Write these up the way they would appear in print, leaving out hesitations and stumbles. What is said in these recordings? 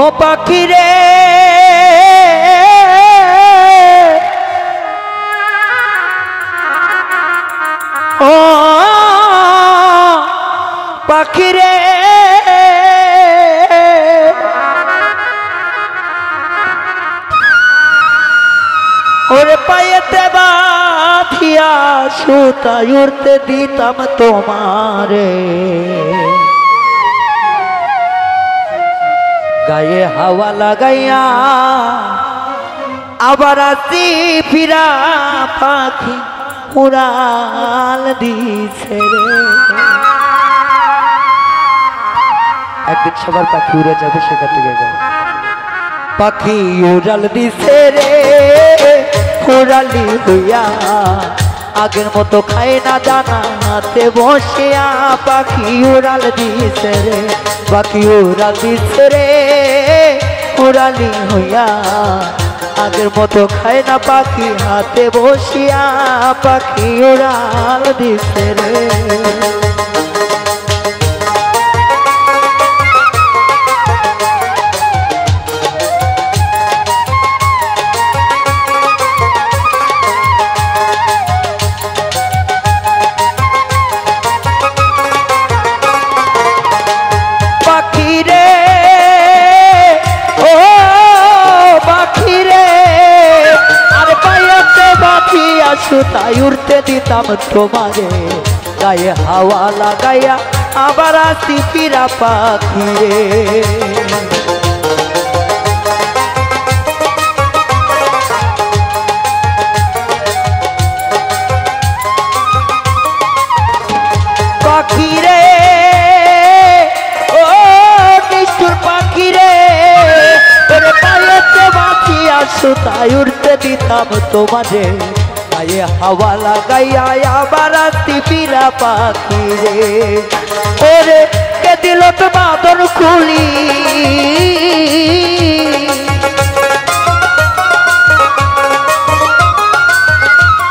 ও পাখি রে ও পাখি রে ওরে পায়েতে বাঁধিয়া সুতায় উড়তে দিতাম তোমারে গায়ে হাওয়া লাগাইয়া আবার আসি ফিরা পাখি উড়াল দিছে রে। একদিন সবার পাখি উড়ে যাবে সেখান থেকে যাবে পাখি উড়াল দিছে রে উড়ালি হইয়া আগের মতো খায় না দানা হাতে বসিয়া পাখি উড়াল দিছে রে পাখি উড়াল দিছে রে উড়ালি হইয়া আগের মতো খায় না পাখি হাতে বসিয়া পাখি উড়াল দিছে রে। সুতায় উড়তে দিতাম তোমারে গায়ে হাওয়া লাগাইয়া আবার আসি ফিরা পাখি রে। পাখি রে ও নিষ্ঠুর পাখি রে ওরে পায়েতে বাঁধিয়া সুতায় উড়তে দিতাম তোমারে গায়ে হাওয়া লাগাইয়া আবার আসি ফিরা পাখি রে। ওরে কে দিল তো বাঁধন খুলি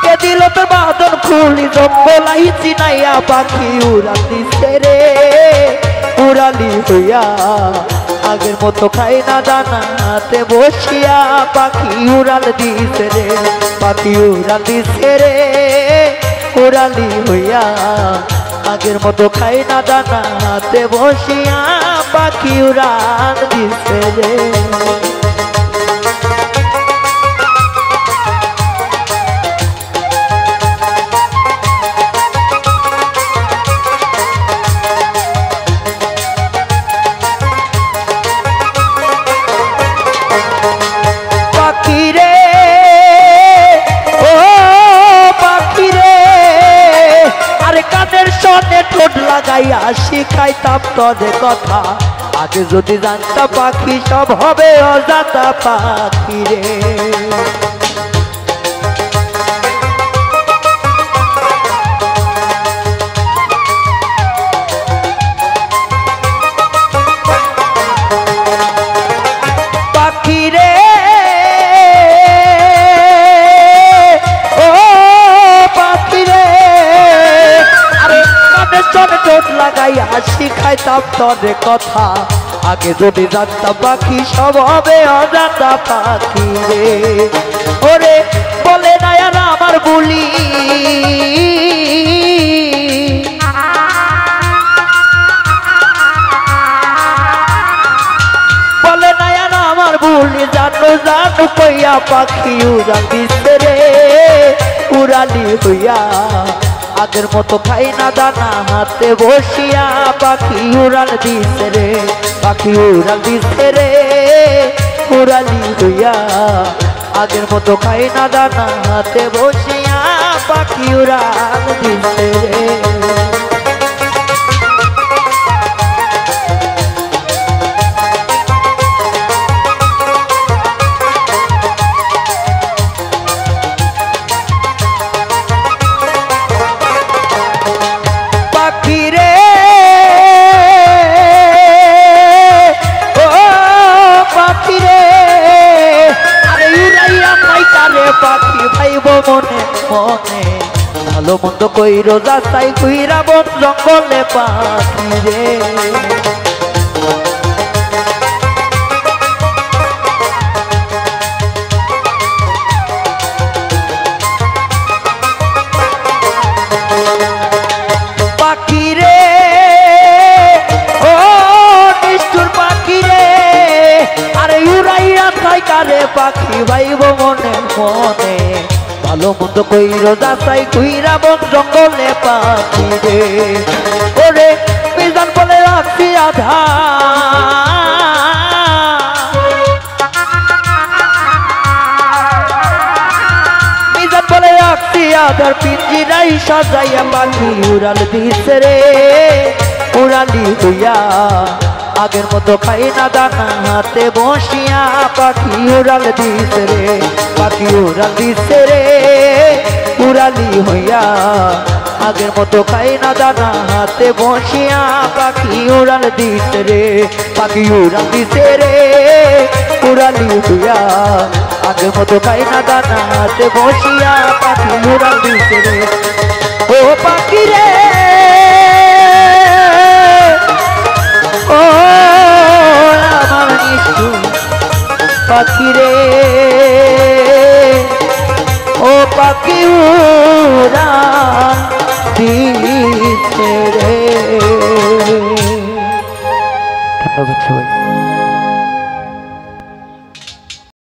কে দিল তো বাঁধন খুলি জঙ্গলাই চিনাইয়া পাখি উড়াল দিছে রে উড়ালি হইয়া আগের মতো খাই না দানা হাতে বসিয়া পাখি উড়াল দিছে রে পাখি উড়াল দিছে রে উড়ালি হইয়া আগের মতো খাই না দানা হাতে বসিয়া পাখি উড়াল দিছে রে। ঠোঁট লাগাইয়া শিখাইতাম তোদের কথা আগে যদি জানতা পাখি সব হবে অজাতা পাখি রে। পাখি রে ও পাখি রে ঠোঁট লাগাইয়া শিখাইতাম তোদের কথা আগে যদি জানতাম পাখি সব হবে অজাতা পাখি রে। ওরে বলে না আর আমার বুলি বলে না আর আমার বুলি জানো জানো কইয়া পাখি উড়াল দিছে রে উড়ালি হইয়া আগের মতো খাই না দানা হাতে বসিয়া পাখি উড়াল দিছে রে পাখি উড়াল দিছে রে উড়ালি হইয়া আগের মতো খাই না দানা হাতে বসিয়া পাখি উড়াল দিছে রে। পাখি ভাইব মনে মনে ভালো মন্দ কইরো যাচাই কইরা বন জঙ্গলে পাখি রে। তারে পাখি ভাইব মনে মনে ভালো মন্দ কইরো যাচাই কইরা বন জঙ্গলে পাখি রে ওরে মিজান বলে রাখছি আধা মিজান বলে রাখছি আধার পিঞ্জিরাই সাজাইয়া পাখি উড়াল দিছে রে উড়ালি হইয়া আগের মতো খাই না দানা হাতে বসিয়া পাখি উড়াল দিছে রে পাখি উড়াল দিছে রে উড়ালি হইয়া আগের মতো খাই না দানা হাতে বসিয়া পাখি উড়াল দিছে রে পাখি উড়াল দিছে রে উড়ালি হইয়া আগের মতো খাই না দানা হাতে বসিয়া পাখি উড়াল দিছে রে ও পাখি রে ও আমার নিষ্ঠুর পাখি রে ও পাখি উড়াল দিছে রে। ধন্যবাদ সবাই।